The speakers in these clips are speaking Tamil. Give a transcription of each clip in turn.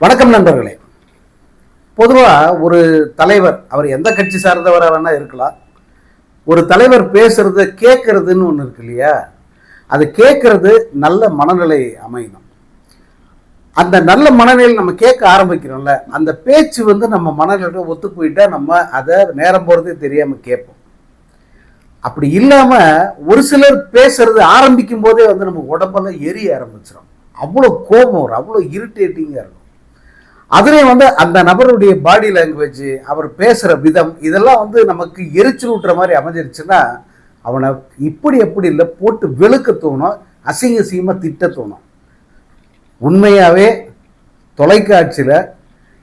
வணக்கம் நண்பர்களே. பொதுவாக ஒரு தலைவர், அவர் எந்த கட்சி சார்ந்தவராக வேணா இருக்கலாம், ஒரு தலைவர் பேசுறத கேட்கறதுன்னு ஒன்று இருக்கு இல்லையா? அது கேட்கறது நல்ல மனநிலை அமையணும். அந்த நல்ல மனநிலையில் நம்ம கேட்க ஆரம்பிக்கிறோம்ல, அந்த பேச்சு நம்ம மனநிலையோட ஒத்து போயிட்டா நம்ம அதை நேரம் போகிறதே தெரியாமல் கேட்போம். அப்படி இல்லாமல் ஒரு சிலர் பேசுறது ஆரம்பிக்கும் போதே நம்ம உடம்பெல்லாம் எரிய ஆரம்பிச்சிடும். அவ்வளோ கோபம் வரும், அவ்வளோ இரிட்டேட்டிங்காக இருக்கும். அதுலேயும் அந்த நபருடைய பாடி லாங்குவேஜ், அவர் பேசுகிற விதம், இதெல்லாம் நமக்கு எரிச்சல் ஊட்டுற மாதிரி அமைஞ்சிருச்சுன்னா அவனை இப்படி எப்படி இல்லை போட்டு வெளுக்க தோணும், அசிங்க அசிங்கமாக திட்ட தோணும். உண்மையாகவே தொலைக்காட்சியில்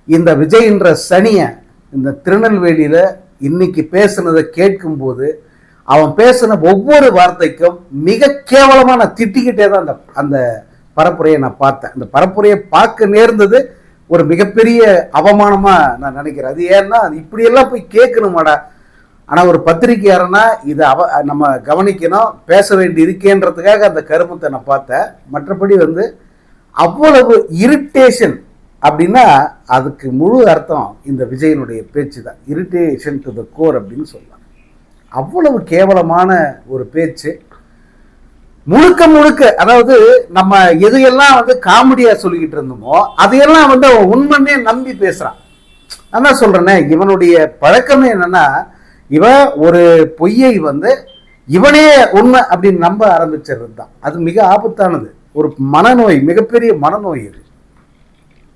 இந்த விஜய்ன்ற சனியை இந்த திருநெல்வேலியில் இன்னைக்கு பேசுனதை கேட்கும்போது அவன் பேசின ஒவ்வொரு வார்த்தைக்கும் மிக கேவலமாக நான் திட்டிக்கிட்டே தான் அந்த பரப்புரையை நான் பார்த்தேன். அந்த பரப்புரையை பார்க்க நேர்ந்தது ஒரு மிகப்பெரிய அவமானமாக நான் நினைக்கிறேன். அது ஏன்னா இப்படியெல்லாம் போய் கேட்கணுமாடா. ஆனால் ஒரு பத்திரிகையாரனா இதை நம்ம கவனிக்கணும், பேச வேண்டி இருக்கேன்றதுக்காக அந்த கருமத்தை நான் பார்த்தேன். மற்றபடி அவ்வளவு இரிட்டேஷன் அப்படின்னா அதுக்கு முழு அர்த்தம் இந்த விஜயனுடைய பேச்சு தான். இரிட்டேஷன் டு த கோர் அப்படின்னு சொல்லலாம். அவ்வளவு கேவலமான ஒரு பேச்சு. முழுக்க முழுக்க அதாவது நம்ம எதையெல்லாம் காமெடியா சொல்லிக்கிட்டு இருந்தோமோ அதையெல்லாம் அவன் உண்மையே நம்பி பேசுறான். நான் தான் சொல்றேனே, இவனுடைய பழக்கமே என்னன்னா, இவன் ஒரு பொய்யை இவனே உண்மை அப்படின்னு நம்ப ஆரம்பிச்சிருது தான். அது மிக ஆபத்தானது. ஒரு மனநோய், மிகப்பெரிய மனநோய் இது.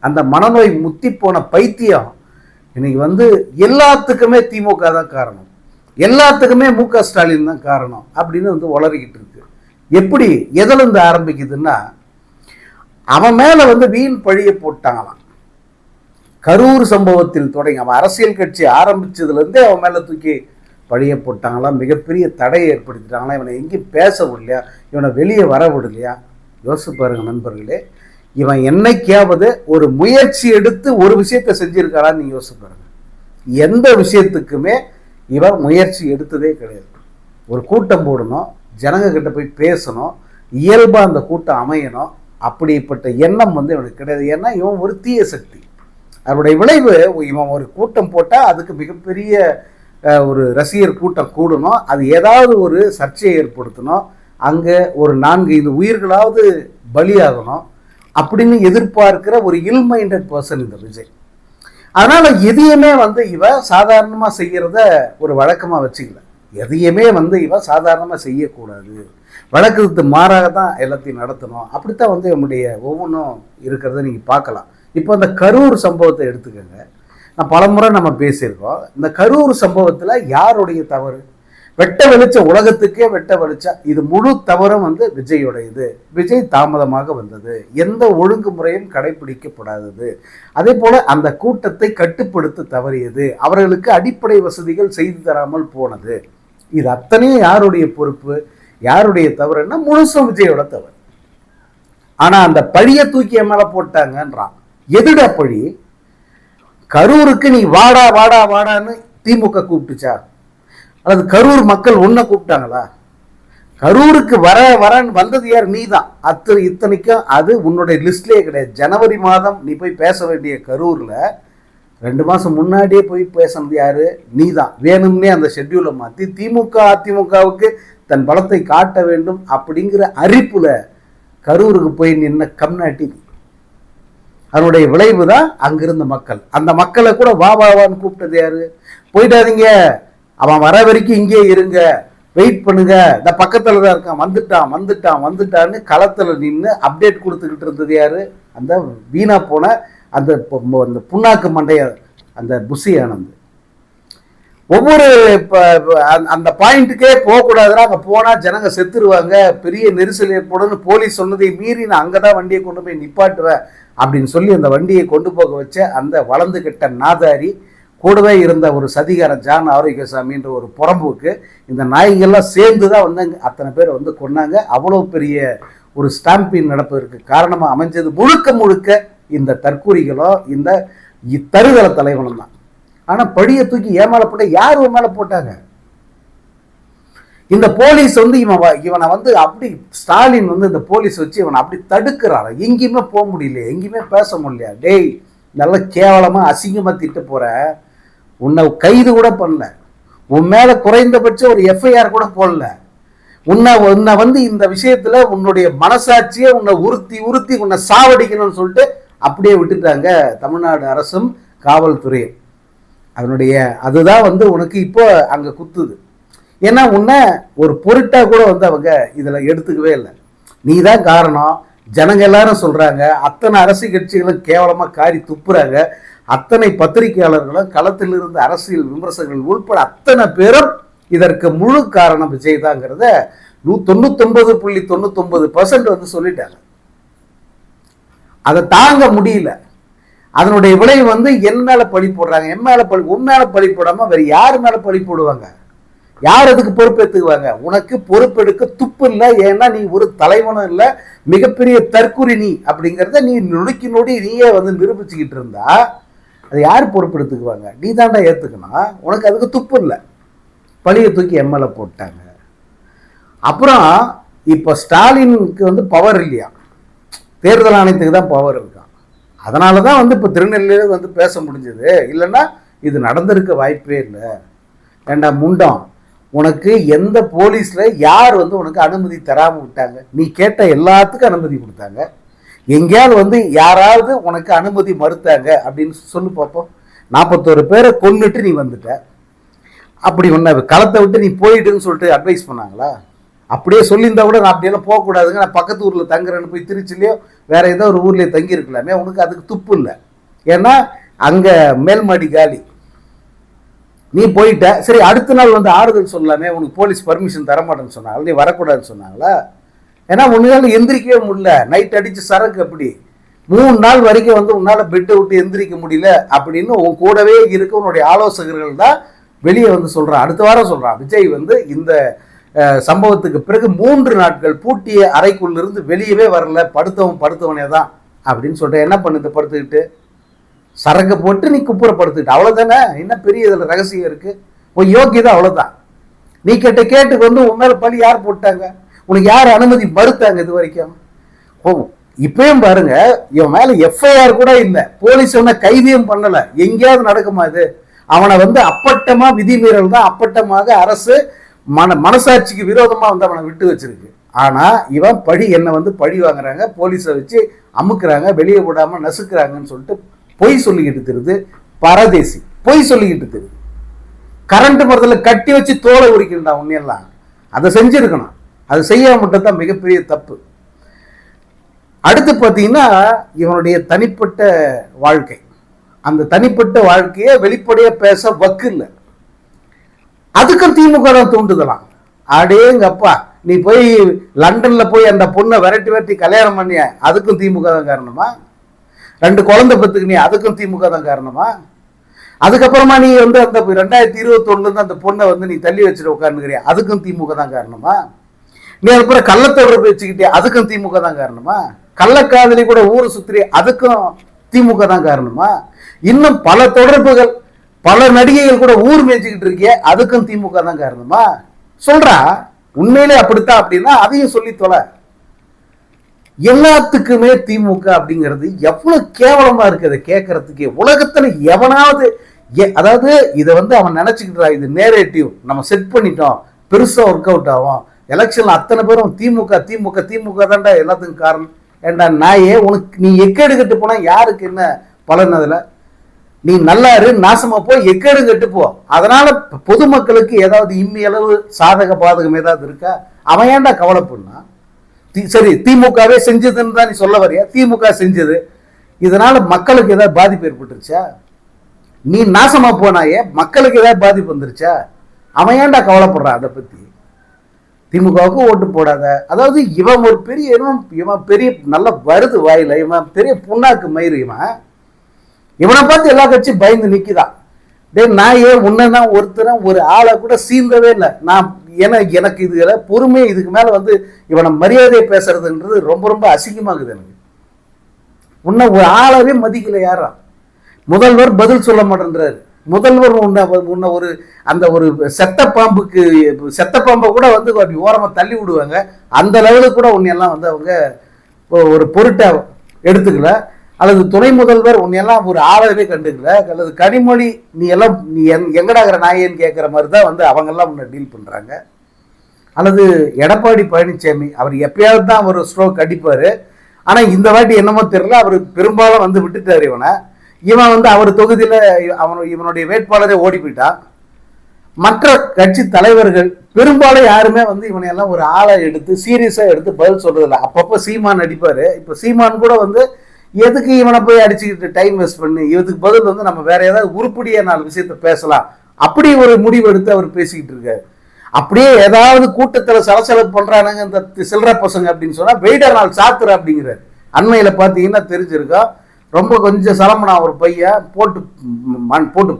அந்த மனநோய் முத்தி போன பைத்தியம் இன்னைக்கு எல்லாத்துக்குமே திமுக தான் காரணம், எல்லாத்துக்குமே மு.க. ஸ்டாலின் தான் காரணம் அப்படின்னு உளறிக்கிட்டு இருக்கு. எப்படி எதிலிருந்து ஆரம்பிக்குதுன்னா, அவன் மேல வீண் பழிய போட்டாங்களாம். கரூர் சம்பவத்தில் தொடங்கி அவன் அரசியல் கட்சி ஆரம்பிச்சதுல இருந்தே அவன் மேல தூக்கி பழிய போட்டாங்களாம். மிகப்பெரிய தடையை ஏற்படுத்திட்டாங்களாம். இவனை எங்கேயும் பேச விடலையா, இவனை வெளியே வர விடலையா? யோசிச்சு பாருங்க நண்பர்களே. இவன் என்னைக்காவது ஒரு முயற்சி எடுத்து ஒரு விஷயத்தை செஞ்சிருக்காளான்னு நீங்க யோசிச்சு பாருங்க. எந்த விஷயத்துக்குமே இவன் முயற்சி எடுத்ததே கிடையாது. ஒரு கூட்டம் போடணும், ஜனங்க கிட்ட போய் பேசணும், இயல்பாக அந்த கூட்டம் அமையணும், அப்படிப்பட்ட எண்ணம் இவனுக்கு கிடையாது. ஏன்னா இவன் ஒரு தீய சக்தி. அதனுடைய விளைவு, இவன் ஒரு கூட்டம் போட்டால் அதுக்கு மிகப்பெரிய ஒரு ரசிகர் கூட்டம் கூடணும், அது ஏதாவது ஒரு சர்ச்சையை ஏற்படுத்தணும், அங்கே ஒரு 4-5 உயிர்களாவது பலியாகணும் அப்படின்னு எதிர்பார்க்கிற ஒரு இல் மைண்டட் பர்சன் இந்த விஜய். அதனால் எதையுமே இவன் சாதாரணமாக செய்கிறத ஒரு வழக்கமாக வச்சுக்கல. எதையுமே இவன் சாதாரணமாக செய்யக்கூடாது, வழக்கத்துக்கு மாறாக தான் எல்லாத்தையும் நடத்தணும். அப்படித்தான் என்னுடைய ஒவ்வொன்றும் இருக்கிறத நீங்கள் பார்க்கலாம். இப்போ அந்த கரூர் சம்பவத்தை எடுத்துக்கோங்க. நான் பலமுறை நம்ம பேசியிருக்கோம். இந்த கரூர் சம்பவத்தில் யாருடைய தவறு? வெட்ட வெளிச்ச உலகத்துக்கே வெட்ட வெளிச்சம். இது முழு தவறும் விஜயோட இது. விஜய் தாமதமாக வந்தது, எந்த ஒழுங்குமுறையும் கடைபிடிக்கப்படாதது, அதே போல அந்த கூட்டத்தை கட்டுப்படுத்த தவறியது, அவர்களுக்கு அடிப்படை வசதிகள் செய்து தராமல் போனது, இது அத்தனையும் யாருடைய பொறுப்பு, யாருடைய தவறுன்னா முழுசும் விஜயோட தவறு. ஆனா அந்த பழியை தூக்கி மேல போட்டாங்கன்றான். எதுடா பழி? கரூருக்கு நீ வாடா வாடா வாடான்னு திமுக கூப்பிட்டுச்சா, அல்லது கரூர் மக்கள் உன்னை கூப்பிட்டாங்களா? கரூருக்கு வரன்னு வந்தது யார்? நீ தான். இத்தனைக்கும் அது உன்னுடைய லிஸ்ட்லேயே கிடையாது. ஜனவரி மாதம் நீ போய் பேச வேண்டிய கரூரில் 2 மாதம் முன்னாடியே போய் பேசினது யாரு? நீ தான். வேணும்னே அந்த ஷெட்யூலை மாற்றி திமுக அதிமுகவுக்கு தன் பலத்தை காட்ட வேண்டும் அப்படிங்கிற அரிப்புல கரூருக்கு போய் நின்ன கம்நாட்டி. அதனுடைய விளைவு தான் அங்கிருந்த மக்கள். அந்த மக்களை கூட வான்னு கூப்பிட்டது யாரு? போயிட்டாதீங்க, அவன் வர வரைக்கும் இங்கே இருங்க, வெயிட் பண்ணுங்க, இந்த பக்கத்தில் தான் இருக்கான், வந்துட்டான்னு களத்தில் நின்று அப்டேட் கொடுத்துக்கிட்டு இருந்தது யாரு? அந்த வீணா போன அந்த புண்ணாக்கு மண்டைய அந்த புஷி ஆனந்த். ஒவ்வொரு அந்த பாயிண்ட்டுக்கே போகக்கூடாதுன்னா, அங்கே போனால் ஜனங்க செத்துருவாங்க, பெரிய நெரிசல் ஏற்படும்னு போலீஸ் சொன்னதை மீறி நான் அங்கே தான் வண்டியை கொண்டு போய் நிப்பாட்டுவேன் அப்படின்னு சொல்லி அந்த வண்டியை கொண்டு போக வச்ச அந்த வளர்ந்து கிட்ட நாதாரி, கூடவே இருந்த ஒரு சதிகாரன் ஜான் ஆரோக்கியசாமின்ற ஒரு புறம்புக்கு இந்த நாய்கள்லாம் சேர்ந்து தான் அத்தனை பேர் கொன்னாங்க. அவ்வளோ பெரிய ஒரு ஸ்டாம்பிங் நடப்பதற்கு காரணமாக அமைஞ்சது முழுக்க முழுக்க இந்த தற்கூரிகளோ இந்த தருதல தலைவனும் தான். ஆனால் பழியை தூக்கி ஏமால போட்ட யார் மேலே போட்டாங்க? இந்த போலீஸ் இவனை அப்படி ஸ்டாலின் இந்த போலீஸ் வச்சு இவனை அப்படி தடுக்கிறாரு. எங்கேயுமே போக முடியல, எங்கேயுமே பேச முடியல. டேய், நல்ல கேவலமாக அசிங்கமாக திட்ட போகிற, உன்னை கைது கூட பண்ணல, உன் மேலே குறைந்தபட்சம் ஒரு எஃப்ஐஆர் கூட போடல, உன்னை வந்து இந்த விஷயத்தில் உன்னுடைய மனசாட்சியை உன்னை உறுத்தி உன்னை சாவடிக்கணும்னு சொல்லிட்டு அப்படியே விட்டுட்டாங்க தமிழ்நாடு அரசும் காவல்துறையும். அதனுடைய அதுதான் வந்து உனக்கு இப்போ அங்கே குத்துது. ஏன்னா உன்னை ஒரு பொருட்டாக கூட வந்து அவங்க இதில் எடுத்துக்கவே இல்லை. நீ தான் காரணம். ஜனங்க எல்லாரும் சொல்கிறாங்க, அத்தனை அரசியல் கட்சிகளும் கேவலமாக காரி துப்புறாங்க, அத்தனை பத்திரிகையாளர்களும் களத்தில் இருந்து அரசியல் விமர்சகர்கள் உள்பட அத்தனை பேரும் இதற்கு முழு காரணம் விஜய் தாங்கிறத 99.99% வந்து சொல்லிட்டாங்க. அதை தாங்க முடியல. அதனுடைய விளைவு வந்து என் மேல பழி போடுறாங்க, என் மேல பழி, உன் மேல பழி போடாம வேற யாரு மேல பழி போடுவாங்க? யார் அதுக்கு பொறுப்பேற்றுக்குவாங்க? உனக்கு பொறுப்பெடுக்க துப்பு இல்லை. ஏன்னா நீ ஒரு தலைவனும் இல்லை, மிகப்பெரிய தற்குறி நீ அப்படிங்கிறத நீ நொடி நீயே வந்து நிரூபிச்சுக்கிட்டு இருந்தா அது யார் பொறுப்பெடுத்துக்குவாங்க? நீ தாண்டா ஏற்றுக்கணும். உனக்கு அதுக்கு துப்பு இல்லை. பழியை தூக்கி எம்எல்ஏ போட்டாங்க. அப்புறம் இப்போ ஸ்டாலினுக்கு வந்து பவர் இல்லையா, தேர்தல் ஆணையத்துக்கு தான் பவர் இருக்கான். அதனால தான் வந்து இப்போ திருநெல்வேலியில் வந்து பேச முடிஞ்சது. இல்லைன்னா இது நடந்திருக்க வாய்ப்பே இல்லை. ஏண்டா முண்டம், உனக்கு எந்த போலீஸில் யார் வந்து உனக்கு அனுமதி தராமல் விட்டாங்க? நீ கேட்ட எல்லாத்துக்கும் அனுமதி கொடுத்தாங்க. எங்கேயாவது வந்து யாராவது உனக்கு அனுமதி மறுத்தாங்க அப்படின்னு சொல்லு பார்ப்போம். 41 பேரை கொன்னுட்டு நீ வந்துட்ட. அப்படி ஒன்றை களத்தை விட்டு நீ போயிட்டுன்னு சொல்லிட்டு அட்வைஸ் பண்ணாங்களா? அப்படியே சொல்லியிருந்தா கூட நான் அப்படியெல்லாம் போகக்கூடாதுங்க, நான் பக்கத்து ஊரில் தங்குறேன்னு போய் திருச்சிலையோ வேற ஏதோ ஒரு ஊர்லேயே தங்கியிருக்கலாமே. உனக்கு அதுக்கு துப்பு இல்லை. ஏன்னா அங்கே மேல்மாடி காலி. நீ போயிட்ட, சரி அடுத்த நாள் வந்து ஆறுதல் சொல்லலாமே, உனக்கு போலீஸ் பர்மிஷன் தரமாட்டேன்னு சொன்னாங்க, நீ வரக்கூடாதுன்னு சொன்னாங்களா? ஏன்னா உன்னால எந்திரிக்கவே முடியல, நைட் அடிச்சு சரக்கு. அப்படி 3 நாள் வரைக்கும் வந்து உன்னால பெட்டை விட்டு எந்திரிக்க முடியல அப்படின்னு உன் கூடவே இருக்க உன்னுடைய ஆலோசகர்கள் தான் வெளியே வந்து சொல்றான். அடுத்த வாரம் சொல்றான், விஜய் வந்து இந்த சம்பவத்துக்கு பிறகு 3 நாட்கள் பூட்டிய அறைக்குள்ளிருந்து வெளியவே வரல, படுத்தவனே தான் அப்படின்னு சொல்றேன். என்ன பண்ணுது? படுத்துக்கிட்டு சரக்கு போட்டு நீ குப்புறப்படுத்திட்டு, அவ்வளவுதானே. என்ன பெரிய இதுல ரகசியம் இருக்கு? உன் யோக்கியதை அவ்வளவுதான். நீ கேட்டுக்கு வந்து உன் மேல பழி யார் போட்டாங்க? உனக்கு யார் அனுமதி மறுத்தாங்க இது வரைக்கும்? இப்பயும் பாருங்க, இவன் மேல எஃப்ஐஆர் கூட இல்லை, போலீஸ் அவனை கைதியும் பண்ணல. எங்கேயாவது நடக்குமா இது? அவனை வந்து அப்பட்டமா விதிமீறல் தான், அப்பட்டமாக அரசு மனசாட்சிக்கு விரோதமா வந்து அவனை விட்டு வச்சிருக்கு. ஆனா இவன் என்னை வந்து பழி வாங்குறாங்க, போலீஸை வச்சு அமுக்குறாங்க, வெளியே விடாம நசுக்குறாங்கன்னு சொல்லிட்டு பொய் சொல்லிக்கிட்டு தெரியுது. பரதேசி பொய் சொல்லிக்கிட்டு தெரியுது. கரண்ட் மரத்தில் கட்டி வச்சு தோலை உரிக்கின்றா உன்னையெல்லாம். அதை செஞ்சிருக்கணும். அது செய்ய மட்டும் தான் மிகப்பெரிய தப்பு. அடுத்து பார்த்தீங்கன்னா இவனுடைய தனிப்பட்ட வாழ்க்கை. அந்த தனிப்பட்ட வாழ்க்கையை வெளிப்படையாக பேச வக்கு இல்லை. அதுக்கும் திமுக தான் தூண்டுதலாம். அடேங்கப்பா, நீ போய் லண்டன்ல போய் அந்த பொண்ணை விரட்டி கல்யாணம் பண்ணிய, அதுக்கும் திமுக தான் காரணமா? 2 குழந்தை பத்துக்கு நீ, அதுக்கும் திமுக தான் காரணமா? அதுக்கப்புறமா நீ வந்து அந்த 2021 அந்த பொண்ணை வந்து நீ தள்ளி வச்சுட்டு உட்காந்துக்கிறியா, அதுக்கும் திமுக தான் காரணமா? நீ அதுக்கப்புறம் கள்ளத்தொடர்பு வச்சுக்கிட்டே, அதுக்கும் திமுக தான் காரணமா? கள்ளக்காதலி கூட ஊரை சுத்திரி, அதுக்கும் திமுக தான் காரணமா? இன்னும் பல தொடர்புகள், பல நடிகைகள் கூட ஊர் மேய்ச்சிக்கிட்டு இருக்கிய, அதுக்கும் திமுக தான் காரணமா? சொல்றா, உண்மையிலே அப்படித்தான் அப்படின்னா அதையும் சொல்லி தொலை. எல்லாத்துக்குமே திமுக அப்படிங்கிறது எவ்வளவு கேவலமா இருக்குது கேட்கறதுக்கே. உலகத்துல எவனாவது அதாவது இதை வந்து அவன் நினைச்சுக்கிட்டா இது நேரேட்டிவ், நம்ம செட் பண்ணிட்டோம், பெருசா ஒர்க் அவுட் ஆகும், எலெக்ஷன்ல அத்தனை பேரும் திமுக திமுக திமுக தான்டா எல்லாத்துக்கும் காரணம். ஏண்டா நாயே, உனக்கு நீ எக்கேடு கட்டு போனா யாருக்கு என்ன பலன்? அதுல நீ நல்லா இரு, நாசமா போய் எக்கேடு கட்டு போ. அதனால பொதுமக்களுக்கு ஏதாவது இம்மி அளவு சாதக பாதகம் ஏதாவது இருக்கா? அவன் ஏன்டா கவலை பண்ணா? சரி, திமுகவே செஞ்சதுன்னு தான் நீ சொல்ல வரியா? திமுக செஞ்சது, இதனால மக்களுக்கு ஏதாவது பாதிப்பு ஏற்பட்டுருச்சா? நீ நாசமா போனாயே, மக்களுக்கு ஏதாவது பாதிப்பு வந்துருச்சா? அவன் ஏன்டா கவலைப்படுறான் அதை பத்தி? திமுகவுக்கு ஓட்டு போடாத. அதாவது இவன் ஒரு பெரிய இவன் பெரிய நல்ல வருது வாயில, இவன் பெரிய புண்ணாக்கு மயிறு. இவனை பார்த்து எல்லா கட்சியும் பயந்து நிக்குதான். டே நான் ஏன் உன்னதான் ஒருத்தரும் ஒரு ஆளை கூட சீந்தவே இல்லை. நான் எனக்கு இதுல பொறுமையை, இதுக்கு மேல வந்து இவனை மரியாதையை பேசுறதுன்றது ரொம்ப ரொம்ப அசிங்கமாகுது எனக்கு. உன்னை ஒரு ஆளவே மதிக்கல யாரா? முதல்வர் பதில் சொல்ல மாட்டேன்றாரு. முதல்வர் உன்னை ஒரு அந்த ஒரு செத்த பாம்பை கூட வந்து அப்படி ஓரமா தள்ளி விடுவாங்க. அந்த லெவலுக்கு கூட உன்னையெல்லாம் வந்து அவங்க ஒரு பொருட்டை எடுத்துக்கல. அல்லது துணை முதல்வர் உன்னையெல்லாம் ஒரு ஆளவே கண்டுக்கல, அல்லது கனிமொழி நீ எல்லாம் நீ எங்கடாகிற நாயேன்னு கேட்குற மாதிரி தான் வந்து அவங்கெல்லாம் உன்னை டீல் பண்ணுறாங்க. அல்லது எடப்பாடி பழனிசாமி அவர் எப்பயாவது தான் ஒரு ஸ்ட்ரோக் அடிப்பார், ஆனால் இந்த வாட்டி என்னமோ தெரியல, அவர் பெரும்பாலும் வந்து விட்டுட்டார் இவன் வந்து அவர் தொகுதியில் இவனுடைய வேட்பாளரே ஓடி போயிட்டான். மற்ற கட்சி தலைவர்கள் பெரும்பாலும் யாருமே வந்து இவனையெல்லாம் ஒரு ஆளை எடுத்து சீரியஸாக எடுத்து பதில் சொல்றதில்ல. அப்பப்போ சீமான் அடிப்பார். இப்போ சீமான் கூட வந்து எதுக்கு இவனை போய் அடிச்சுக்கிட்டு டைம் வேஸ்ட் பண்ணி, இதுக்கு பதில் வந்து நம்ம வேற ஏதாவது உருப்படியாக 4 விஷயத்த பேசலாம், அப்படி ஒரு முடிவு எடுத்து அவர் பேசிக்கிட்டு இருக்காரு. அப்படியே ஏதாவது கூட்டத்தில் சலசலப்பு பண்றானுங்க இந்த சில்லற பசங்க அப்படின்னு சொன்னா வெயிட நாள் சாத்துற அப்படிங்கிறார். அண்மையில பார்த்தீங்கன்னா தெரிஞ்சிருக்கா, ரொம்ப கொஞ்சம் சலமனா ஒரு பையன் போட்டு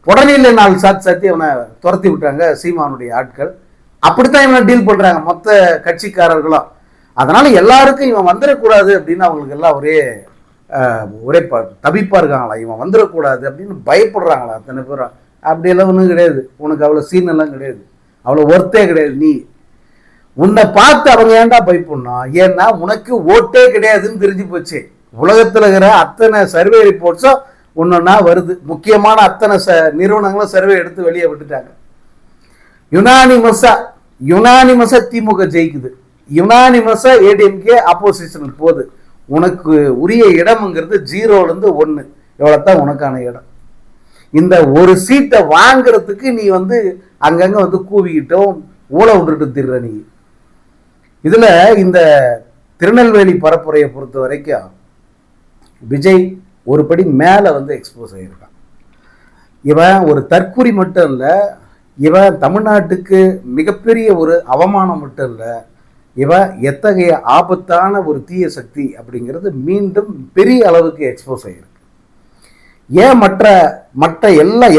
புடனில 4 சாத்தி அவனை துரத்தி விட்டாங்க சீமானுடைய ஆட்கள். அப்படித்தான் இவனை டீல் பண்றாங்க மொத்த கட்சிக்காரர்களும். அதனால எல்லாருக்கும் இவன் வந்துடக்கூடாது அப்படின்னு அவங்களுக்கு எல்லாம் ஒரே தவிப்பா இருக்காங்களா, இவன் வந்துடக்கூடாது அப்படின்னு பயப்படுறாங்களா அத்தனை பேரும். அப்படியெல்லாம் ஒன்றும் கிடையாது, உனக்கு அவ்வளோ சீன் எல்லாம் கிடையாது, அவ்வளோ ஒர்த்தே கிடையாது. நீ உன்னை பார்த்து அவங்க ஏன்டா பயப்படணும், ஏன்னா உனக்கு ஓட்டே கிடையாதுன்னு தெரிஞ்சு போச்சு. உலகத்தில் இருக்கிற அத்தனை சர்வே ரிப்போர்ட்ஸும் ஒன்னொன்னா வருது. முக்கியமான அத்தனை நிறுவனங்களும் சர்வே எடுத்து வெளியே விட்டுட்டாங்க. யுனானிமஸா திமுக ஜெயிக்குது, யுனானிமஸா ஏடிஎம்கே ஆப்போசிஷன் போகுது. உனக்கு உரிய இடம்ங்கிறது 0லேருந்து 1, எவ்வளோத்தான் உனக்கான இடம். இந்த ஒரு சீட்டை வாங்குறதுக்கு நீ வந்து அங்கங்க வந்து கூவிக்கிட்டோம் ஊழ விட்டுட்டு திடுற நீ. இதுல இந்த திருநெல்வேலி பரப்புரையை பொறுத்த வரைக்கும் விஜய் ஒரு படி மேல வந்து எக்ஸ்போஸ் ஆகியிருக்கான். இவன் ஒரு தற்குறி மட்டும் இல்லை, இவன் தமிழ்நாட்டுக்கு மிகப்பெரிய ஒரு அவமானம் மட்டும் இல்லை, இவன் எத்தகைய ஆபத்தான ஒரு தீய சக்தி அப்படிங்கிறது மீண்டும் பெரிய அளவுக்கு எக்ஸ்போஸ் ஆகியிருக்கு. ஏன் மற்ற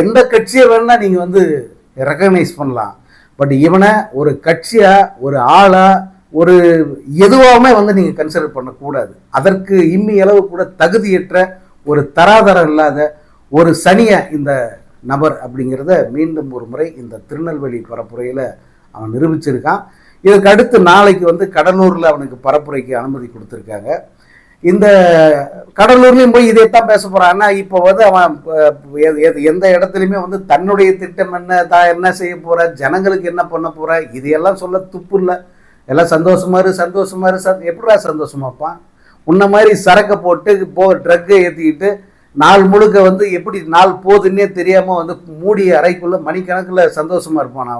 எந்த கட்சியை வேணா நீங்க வந்து ரெக்கக்னைஸ் பண்ணலாம், பட் இவனை ஒரு கட்சியா ஒரு ஆளா ஒரு எதுவாகவுமே வந்து நீங்க கன்சிடர் பண்ணக்கூடாது. அதற்கு இம்மி அளவு கூட தகுதியற்ற ஒரு தராதரம் இல்லாத ஒரு சனிய இந்த நபர் அப்படிங்கிறத மீண்டும் ஒரு முறை இந்த திருநெல்வேலி பரப்புரையில அவன் நிரூபிச்சிருக்கான். இதுக்கு அடுத்து நாளைக்கு வந்து கடலூர்ல அவனுக்கு பரப்புரைக்கு அனுமதி கொடுத்துருக்காங்க. இந்த கடலூர்லையும் போய் இதைத்தான் பேச போறான்னா, இப்போ வந்து அவன் எந்த இடத்துலையுமே வந்து தன்னுடைய திட்டம் என்ன, தான் என்ன செய்ய போற, ஜனங்களுக்கு என்ன பண்ண போற, இதையெல்லாம் சொல்ல துப்பு இல்லை. எல்லாம் சந்தோஷமா இரு எப்படா சந்தோஷமாப்பான்? உன்ன மாதிரி சரக்கை போட்டு ட்ரக்கை ஏற்றிக்கிட்டு நாள் முழுக்க வந்து எப்படி நாள் போகுதுன்னே தெரியாமல் வந்து மூடிய அறைக்குள்ளே மணிக்கணக்கில் சந்தோஷமாக இருப்பான்.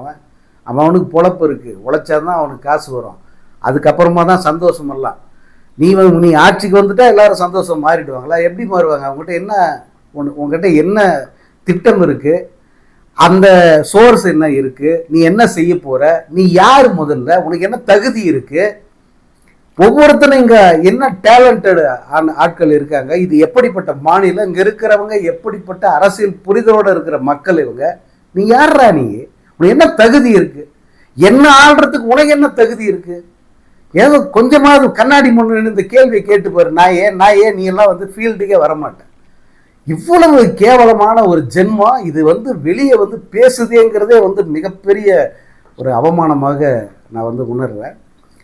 அவனுக்கு பொழப்பு இருக்குது, உழைச்சாதான் அவனுக்கு காசு வரும், அதுக்கப்புறமா தான் சந்தோஷமெல்லாம். நீ ஆட்சிக்கு வந்துட்டா எல்லாரும் சந்தோஷம் மாறிடுவாங்களா? எப்படி மாறுவாங்க? உங்ககிட்ட என்ன திட்டம் இருக்குது, அந்த சோர்ஸ் என்ன இருக்குது, நீ என்ன செய்ய போகிற, நீ யார், முதல்ல உனக்கு என்ன தகுதி இருக்குது, ஒவ்வொருத்தரும் இங்கே என்ன டேலண்டட் ஆட்கள் இருக்காங்க, இது எப்படிப்பட்ட மாநிலம், இங்கே இருக்கிறவங்க எப்படிப்பட்ட அரசியல் புரிதலோடு இருக்கிற மக்கள் இவங்க, நீ யாரா, நீ உனக்கு என்ன தகுதி இருக்குது, என்ன ஆள்றதுக்கு உனக்கு என்ன தகுதி இருக்குது? ஏதோ கொஞ்சமாவது கண்ணாடி முன்னு இந்த கேள்வியை கேட்டு பாரு. நான் ஏன் நீ எல்லாம் வந்து ஃபீல்டுக்கே வரமாட்டேன். இவ்வளவு கேவலமான ஒரு ஜென்மம் இது வந்து வெளியே வந்து பேசுதேங்கிறதே வந்து மிகப்பெரிய ஒரு அவமானமாக நான் வந்து உணர்றேன்.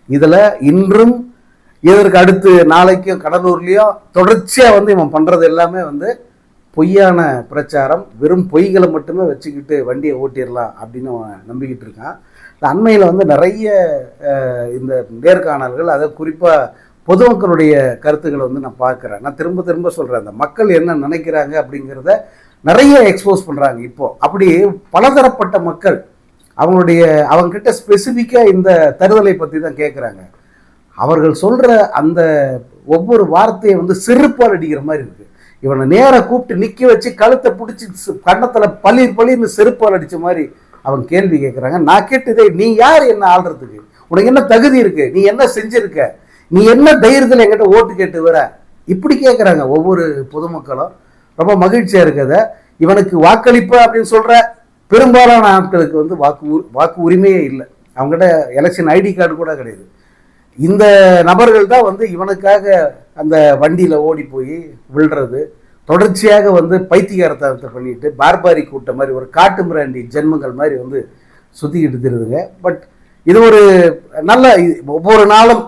இதில் இன்றும் இதற்கு அடுத்து நாளைக்கும் கடலூர்லேயும் தொடர்ச்சியாக வந்து இவன் பண்ணுறது எல்லாமே வந்து பொய்யான பிரச்சாரம், வெறும் பொய்களை மட்டுமே வச்சுக்கிட்டு வண்டியை ஓட்டிடலாம் அப்படின்னு அவன் நம்பிக்கிட்டு இருக்கான். அண்மையில் வந்து நிறைய இந்த நேர்காணல்கள், அதை குறிப்பாக பொதுமக்களுடைய கருத்துக்களை வந்து நான் பார்க்குறேன். நான் திரும்ப சொல்கிறேன், அந்த மக்கள் என்ன நினைக்கிறாங்க அப்படிங்கிறத நிறைய எக்ஸ்போஸ் பண்ணுறாங்க. இப்போது அப்படி பலதரப்பட்ட மக்கள் அவங்கக்கிட்ட ஸ்பெசிஃபிக்காக இந்த தருதலை பற்றி தான் கேட்குறாங்க. அவர்கள் சொல்கிற அந்த ஒவ்வொரு வார்த்தையை வந்து செருப்பால் அடிக்கிற மாதிரி இருக்குது. இவனை நேராக கூப்பிட்டு நிற்க வச்சு கழுத்தை பிடிச்சி கன்னத்தில் பளிர்னு செருப்பால் அடித்த மாதிரி அவங்க கேள்வி கேட்குறாங்க. நான் கேட்டதே, நீ யார் என்ன ஆள்றதுக்கு, உனக்கு என்ன தகுதி இருக்குது, நீ என்ன செஞ்சுருக்க, நீ என்ன தைரியத்தில் என்கிட்ட ஓட்டு கேட்டு வர, இப்படி கேட்குறாங்க ஒவ்வொரு பொதுமக்களும். ரொம்ப மகிழ்ச்சியாக இருக்கிறத இவனுக்கு வாக்களிப்பு அப்படின்னு சொல்கிற பெரும்பாலான ஆட்களுக்கு வந்து வாக்கு உரிமையே இல்லை. அவங்ககிட்ட எலெக்ஷன் ஐடி கார்டு கூட கிடையாது. இந்த நபர்கள் தான் வந்து இவனுக்காக அந்த வண்டியில் ஓடி போய் விழுறது, தொடர்ச்சியாக வந்து பைத்தியகாரத்தனத்தை பண்ணிட்டு பார்பாரி கூட்டம் மாதிரி ஒரு காட்டு மிராண்டி ஜென்மங்கள் மாதிரி வந்து சுற்றிக்கிட்டு தெரியுதுங்க. பட் இது ஒரு நல்ல, ஒவ்வொரு நாளும்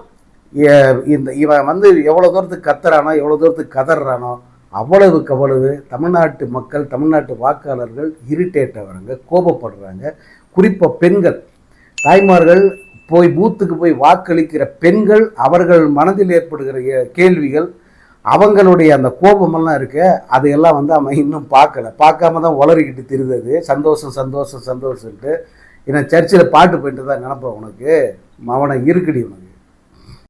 இவன் வந்து எவ்வளோ தூரத்துக்கு கத்துறானோ எவ்வளோ தூரத்துக்கு கதறானோ அவ்வளவுக்கு அவ்வளவு தமிழ்நாட்டு மக்கள் தமிழ்நாட்டு வாக்காளர்கள் இரிட்டேட் ஆகிறாங்க, கோபப்படுறாங்க. குறிப்பாக பெண்கள் தாய்மார்கள் போய் பூத்துக்கு போய் வாக்களிக்கிற பெண்கள் அவர்கள் மனதில் ஏற்படுகிற கேள்விகள் அவங்களுடைய அந்த கோபமெல்லாம் இருக்கு. அதையெல்லாம் வந்து அவன் இன்னும் பார்க்காம தான் உளறிக்கிட்டு திருந்தது. சந்தோஷம் சந்தோஷம் சந்தோஷம்ட்டு. ஏன்னா சர்ச்சில் பாட்டு போயிட்டு தான் நினப்பேன், உனக்கு அவனை இருக்குடி உனக்கு.